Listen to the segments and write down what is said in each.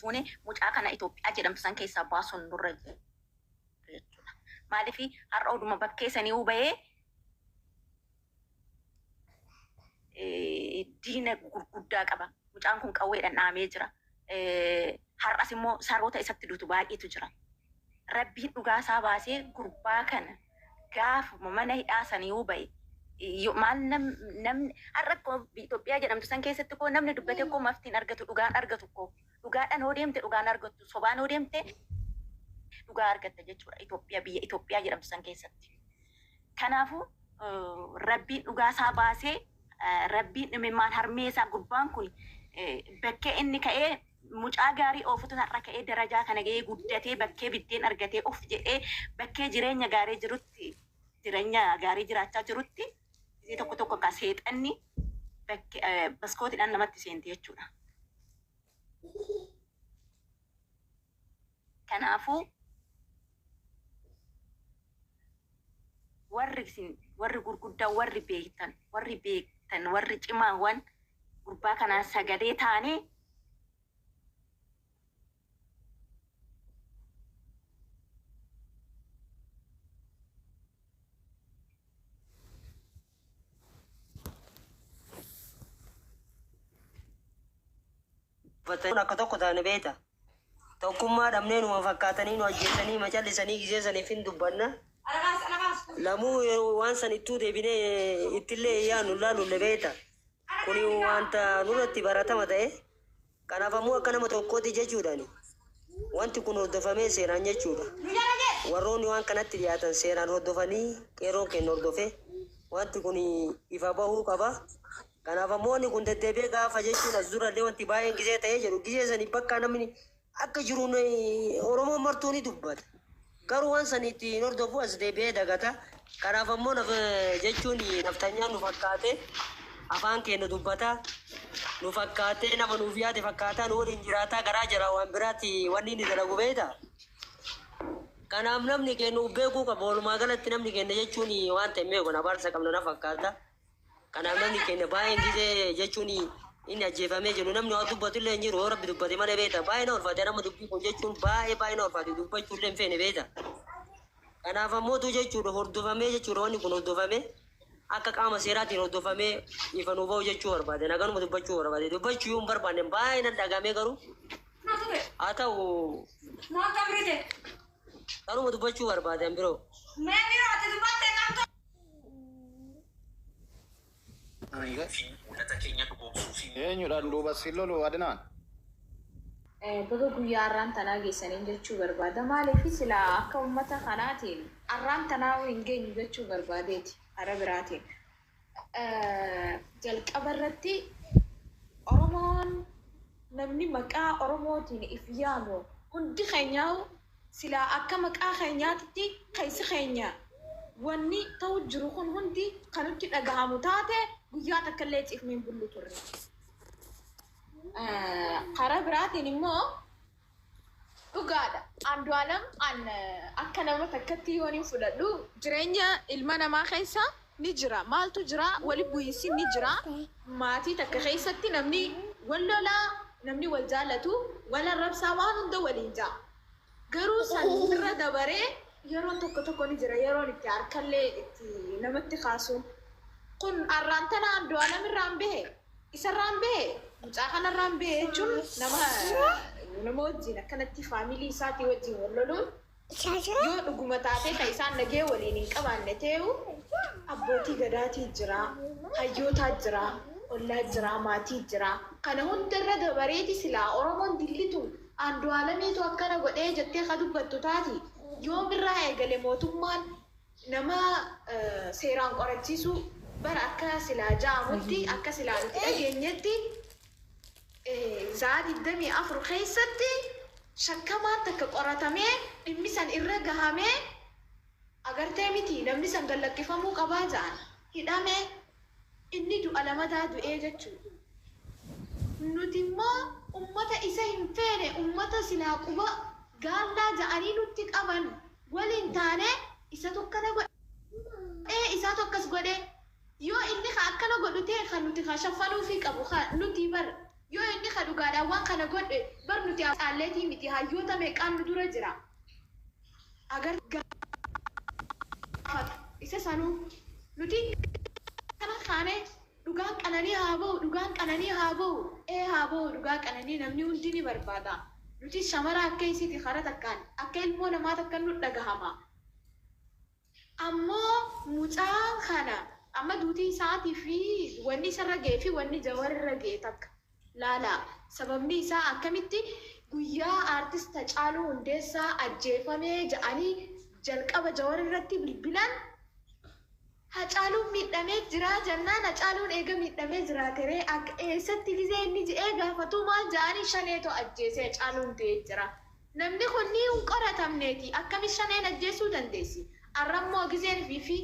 fuune mucaa kana Itoophiyaa jedhamtu san keessaa baasuun nurra jechuudha. Maaliif har'a oduma bakkee sanii huba'ee diina gurguddaa qaba. Mucaan kun qawweedhaan dhaamee jira. Har'as immoo saroota isatti duutu baay'eetu jira. Rabbiin dhugaasaa baasee gurbaa kana gaafuma mana hidhaa sanii huba'e. Maal namni har'a Itoophiyaa jedhamtu san keessatti koo namni dubbate koo maftiin argatu dhugaan argatu koo dhugaadhaan hoo deemte dhugaan argattu sobaan hoo deemte dhugaa argatta jechuudha biyya Itoophiyaa jedhamtu san keessatti. Kanaafuu rabbiin dhugaasaa baasee rabbiin dhimimmaan harmeesaa gurbaan kun bakkee inni ka'ee mucaa gaarii oofutu har'a ka'ee darajaa kana ga'ee guddatee bakkee biddeen argatee of jedhee bakkee jireenya gaarii jiraachaa jirutti tokko tokko akka seexanni baskootiidhaan namatti seenti jechuudha. Kanaafuu warri gurguddaa warri beektan warri cimaawwan gurbaa kanaan sagalee taanee akka tokko taane beeta. Tokkummaa dhabnee numa fakkaatanii nu ajjeesanii macallisanii giseessaniif hin dubbanna. Lamuu waan san ittuu deebinee ittillee yaanu laalulle beeta. Kuni wanta nurratti baratama ta'e. Kanaaf ammoo akka nama tokkooti jechuudhaani. Wanti kun hordofamee seeraan jechuudha. Warroonni waan kanatti dhiyaatan seeraan hordofanii qeerroon kennu hordofee wanti kun ifa bahuu qaba. Kanaaf ammoo inni kun deddeebi'ee gaafa jechuun as durallee wanti baay'een gisee ta'ee jedhu gisee sanii bakka namni akka jiruun Oromoon martuu ni dubbata. Garuu waan saniitti hin hordofu as deebi'ee dagata. Kanaaf ammoo jechuun naftanyaan nu fakkaate afaan keenya dubbata. Nu fakkaatee nama nuuf yaade fakkaataa nu waliin jiraataa garaa jira waan biraatti wanni inni dalagu beeta. Kanaaf namni keenya beekuu qaba. Walumaa galatti namni keenya jechuun waan ta'e meequ na baarsa qabna na fakkaata. Kanaaf namni keenya baay'een gisee jechuun inni ajjeefamee jiru namni waan dubbatu illee hin jiru yoo rabbi dubbate malee beeta. Baay'ee na ulfaate nama dubbii kun jechuun baay'ee na ulfaate dubbachuu illee hin feene beeta. Kanaaf ammootu jechuudha hordofamee jechuudha wanni kun hordofamee akka qaama seeraatiin hordofamee ifa nu bahu jechuu barbaade. Naganuma dubbachuu barbaade. Dubbachuu yoo hin barbaanne baay'ee nan dhagamee garuu haa ta'u garuma dubbachuu barbaade biroo. Eenyudhaan duuba siin lolu adinaan. Baga guyyaa arraan tanaa geessaniin jechuu barbaada. Maaliif silaa akka uummata kanaatiin arraan tanaa hin geenyu jechuu barbaadeeti hara biraatiin. Jalqaba irratti Oromoon namni maqaa Oromootiin if yaamu hundi keenyaa silaa akka maqaa keenyaatti keessa keenya wanni ta'u jiru kun hundi kan nutti dhagahamu taate guyyaa takka illee ciifneen bullu turre. Karaa biraatiin immoo dhugaadha. Andu'aalam akka nama takkatti yoo hin fudhadhu jireenya ilma namaa keessa ni jira. Maaltu jira? Wali bu'iinsi ni jira. Maatii takka keessatti namni wal lolaa, namni wal jaallatu, wal arrabsaa waan hunda waliin jira. Garuu san irra dabaree yeroon tokko ni jira. Yeroon itti harkallee itti namatti kaasuun. Kun arraan tana Andu'aalam irraan bahe isarraan bahe mucaa kanarraan bahe jechuun nama wajjin akkanatti faamilii isaatii wajjin wal loluun yoo dhuguma taatee kan isaan nagee waliin hin qabaanne ta'u abbootii gadaatii jira, hayyootaa jira, ollaa jira, maatii jira. Kana hundarra dabareeti silaa Oromoon dillitu Andu'aalamiitu akkana godhee jettee ka dubbattu taati yoo birraa eegale mootummaan nama seeraan qorachiisu bara akka silaa jaamutti akka silaa nuti dhageenyetti za'a 24 keessatti shakkamaan takka qoratamee dhimmi san irra gahamee agartee miti namni san gallakkifamuu qabaa ja'an hidhamee inni du'a lamataa du'ee jechuudha. Nuti immoo ummata isa hin feene ummata silaa quba gaallaa ja'anii nutti qaban waliin taane isa tokkana godhee isaa tokkas godhee yoo inni akkana godhu ta'e kan nuti shaffaluu fi qabu nuti bar yoo inni ka dhugaadhaan waan kana godhe bar nuti aalleetii miti hayyoota meeqaan nu dura jira agar gaafata isa sanuu nuti kana kaane dhugaan qananii haa ba'u haa ba'u dhugaa qananii namni hundi ni barbaada nuti shamara akka isiiti kara takkaan akka ilmoo namaa takkan nu dhagahama ammoo mucaan kana amma duutii isaatii fi wanni isarra ga'ee fi wanni jawarra ga'e takka laala sababni isaa akkamitti guyyaa aartist Hacaaluu Hundeessaa ajjeefamee ja'anii jalqaba jawar irratti bilbilan Hacaaluun miidhamee jira jennaan Hacaaluun eega miidhamee jira teree akka eessatti gizee inni je'ee gaafatu maal ja'anii shaneetu ajjeesee Hacaaluun ta'ee jira namni kun ni hin qoratamneeti akkami shaneen ajjeesuu dandeessi arrammoo gizeen fi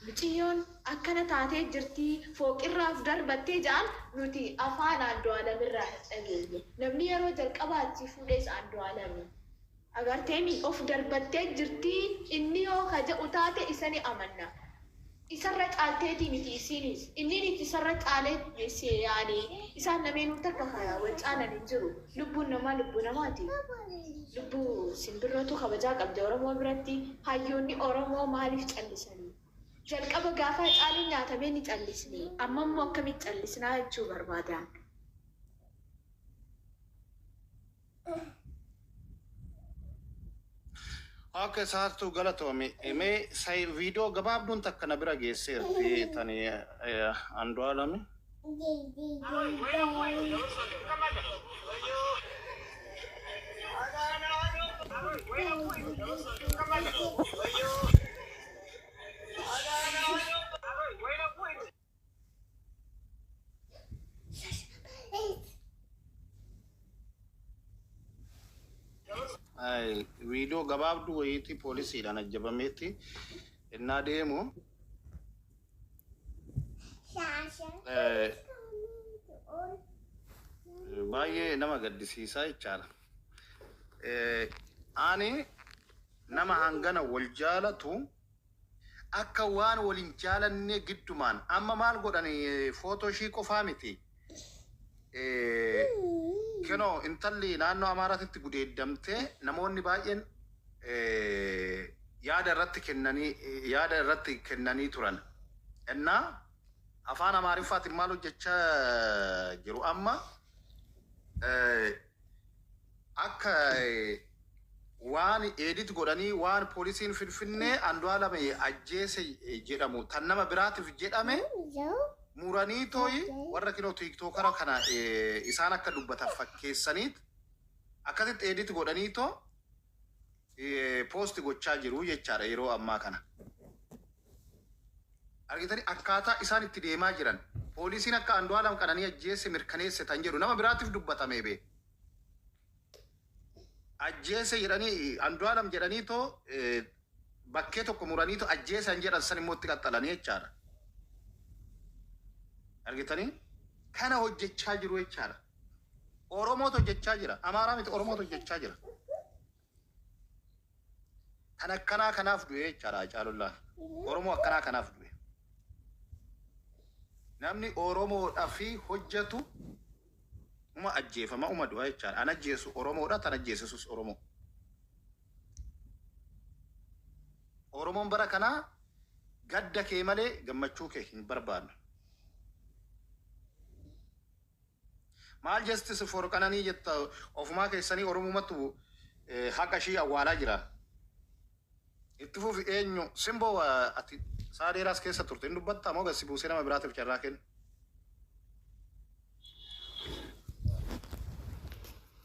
Mucayyoon akkana taatee jirti fooqirraaf darbattee ja'an nuti afaan Andu'aalam irraa dhageenye namni yeroo jalqabaa achi fuudhees Andu'aalam agartee of darbattee jirti inni yoo kaja'u taate isa ni amanna isarra caalteetii miti isinis inni niti isarra caalee yaani isaan lameenuu takka wal caalan hin jiru lubbuun namaa lubbuu namaati lubbuu simbirrootu kabajaa qabdi Oromoo biratti hayyoonni Oromoo maaliif callisanii jalqaba gaafa Hacaaluun nyaatamee ni callisni amma immoo akkamitti callisnaa jechuu barbaadan Okay, saartu galatoomi. Mee say video gabaabduun takka na bira geesseerti tani Andu'aalami. Video gabaabdu wayiiti poolisiidhaan ajjabameetti innaa deemu baay'ee nama gaddisiisaa jechaadha. Ani nama hangana wal jaalatu akka waan waliin jaalanne giddumaan amma maal godhani footoo ishii qofaa miti. Keno intalli naannoo Amaaraatti gudeeddamtee namoonni baay'een yaada irratti kennanii turan. Innaa afaan Amaariffaatiin maal hojjechaa jiru amma akka waan edit godhanii waan poolisiin Finfinnee Andu'aalam ajjeese jedhamu tan nama biraatiif jedhame muranii tooyi warra kinoo tiktokara kana isaan akka dubbatan fakkeessaniit akkasitti edit godhanii too post gochaa jiru jechaadha yeroo ammaa kana. Argitanii akkaataa isaan itti deemaa jiran poolisiin akka Andu'aalam qananii ajjeese mirkaneesse tan jedhu nama biraatiif dubbatamee bee. Ajjeese jedhanii Andu'aalam jedhanii too bakkee tokko muranii too ajjeesan jedhan san immoo itti qaxxalanii jechaadha. Argitanii kana hojjechaa jiru jechaadha. Oromootu hojjechaa jira. Amaaraa miti Oromootu hojjechaa jira. Kan akkanaa kanaaf du'e jechaadha Hacaaluun. Oromoo akkanaa kanaaf du'e. Namni Oromoodhaaf hojjetu uma ajjeefama uma du'a jechaadha. An ajjeesu Oromoodha tan ajjeesus Oromoo. Oromoon bara kanaa gadda kee malee gammachuu kee hin barbaannu. Maal justice for qananii jetta ofumaa keessanii Oromumatu haqa ishii awwaalaa jira. Itti fufi eenyu simboo ati saadeeraas keessa turte hin dubbatta moo gassi buusee nama biraatiif carraa kennu.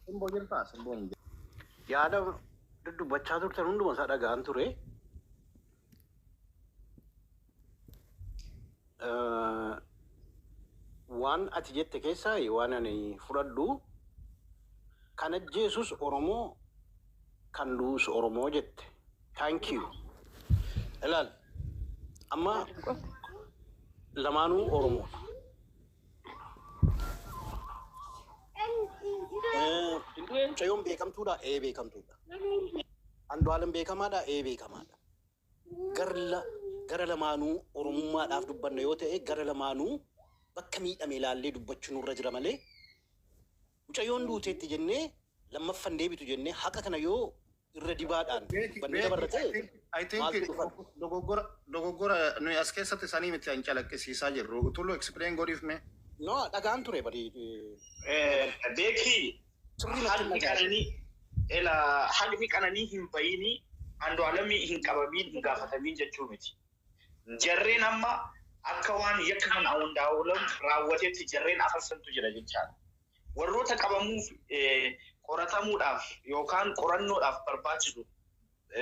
Simboo jirtaa simboo hin jiru. Yaada dubbachaa turtan hunduma isaa dhaga'an ture. Waan ati jette keessaa waan ani fudhadhu kan ajjeesus Oromoo kan du'us Oromoo jette. Thank you. Ilaal amma lamaanuu Oromoo. Mucayyoon beekamtuudha beekamtuudha. Andu'aalam beekamaadha beekamaadha. Gara lamaanuu Oromummaadhaaf dubbanna yoo ta'e gara lamaanuu bakka miidhame ilaallee dubbachuun irra jira malee mucayyoon duuteetti jennee lammaffan deebitu jennee haqa kana yoo irra dibaadhaan bannee dabarratee I think dogoggora nuyi as keessatti sanii miti an calaqqisiisaa jirru. Tullu explain godhiif mee? no dhagaan ture bari beekii haqni qananii hin bayini Andu'aalamii hin qabamiin hin gaafatamin jechuu miti. Jarreen amma akka waan yakka kan Andu'aalam raawwateetti jarreen afarsantu jira jechaadha. Warroota qabamuuf qoratamuudhaaf yookaan qorannoodhaaf barbaachisu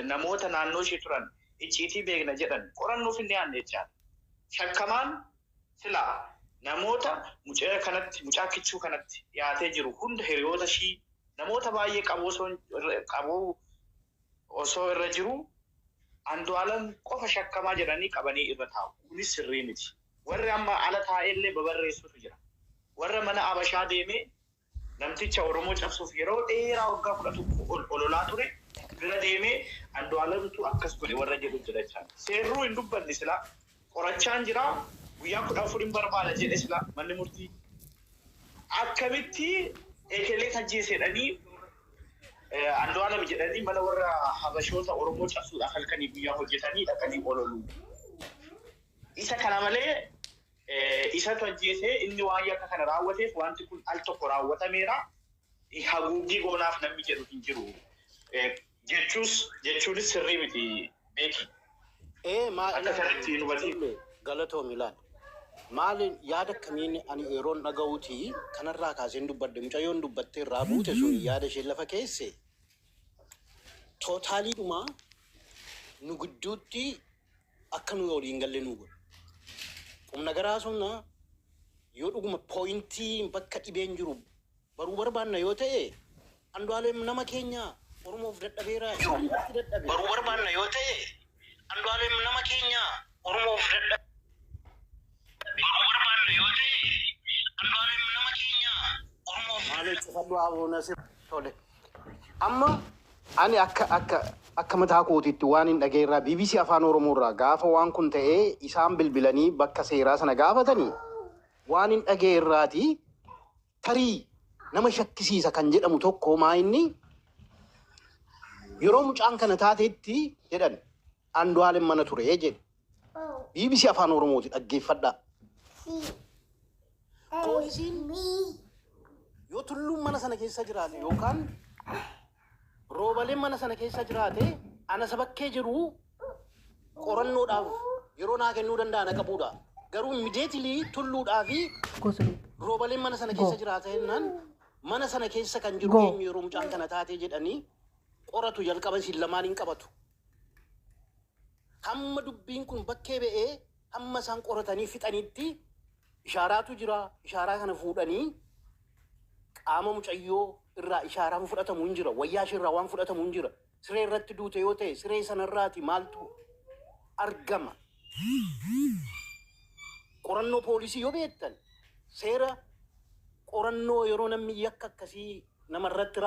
namoota naannoo ishee turan icciitii beekna jedhan qorannoof hin dhiyaanne jechaadha. Shakkamaan silaa namoota mucaa kichuu kanatti dhiyaatee jiru hunda hiriyoota ishii namoota baay'ee qabuu osoo irra jiru Andu'aalam qofa shakkamaa jedhanii qabanii irra taa'u. Kunis sirrii miti. Warri amma ala taa'ellee babarreessutu jira. Warra mana Abashaa deemee namticha Oromoo cabsuuf yeroo dheeraa waggaa 10 ololaa ture bira deemee Andu'aalamtu akkas godhe warra jedhu jira jechaadha. Seerruu hin dubbanne silaa qorachaan jira guyyaa 14 hin barbaada jedhe silaa manni murtii. Akkamitti ekelee tajjeesedhanii Andu'aalam jedhanii mana warra Habashoota Oromoo cabsuudhaaf halkanii guyyaa hojjetanii dhaqanii ololu. Isa kana malee isatu ajjeesee inni waan yakka kana raawwateef wanti kun al tokko raawwatameera. Haguuggii goonaaf namni jedhu hin jiru. Jechuunis sirrii miti beeki. Akka kanatti nu hubatii. Galatoom ilaali. Maalin yaada kamiin ani yeroon dhaga'uuti kanarraa kaaseen dubbadde mucayyoon dubbattee irraa buute sun yaada ishee lafa keesse tootaaliidhuma nu gidduutti akka nu waliin galle nu godhu. Humna garaa sumna yoo dhuguma pooyintii bakka dhibeen jiru baruu barbaanna yoo ta'e Andu'aalam nama keenya Oromoof dadhabeera isaanitti dadhabe. Baruu barbaanna yoo ta'e Andu'aalam nama keenya Oromoof dadhabe. Amma ani akka mataa kootiitti waan hin dhageerraa BBC Afaan Oromoorraa gaafa waan kun ta'ee isaan bilbilanii bakka seeraa sana gaafatanii waan hin dhageerraati tarii nama shakkisiisa kan jedhamu tokko maa inni yeroo mucaan kana taateetti jedhan Andu'aalam mana ture jedhe BBC Afaan Oromooti dhaggeeffadhaa. Poolisiin yoo tulluun mana sana keessa jiraate yookaan roobaleen mana sana keessa jiraate ana sabakkee jiru qorannoodhaaf yeroo naa kennuu danda'an qabuudha. Garuu immediately tulluudhaa fi roobaleen mana sana keessa jiraate jennaan mana sana keessa kan jiru eenyu yeroo mucaan kana taatee jedhanii qoratu jalqaba isin lamaan hin qabatu. Hamma dubbiin kun bakkee ba'ee hamma isaan qoratanii fixanitti ishaaraatu jira. Ishaaraa kana fuudhanii qaama mucayyoo irraa ishaaraan fudhatamu hin jira. Wayyaa ishee irraa waan fudhatamu hin jira. Siree irratti duute yoo ta'e siree sanarraati maaltu argama. Qorannoo poolisii yoo beektan seera qorannoo yeroo namni yakka akkasii namarratti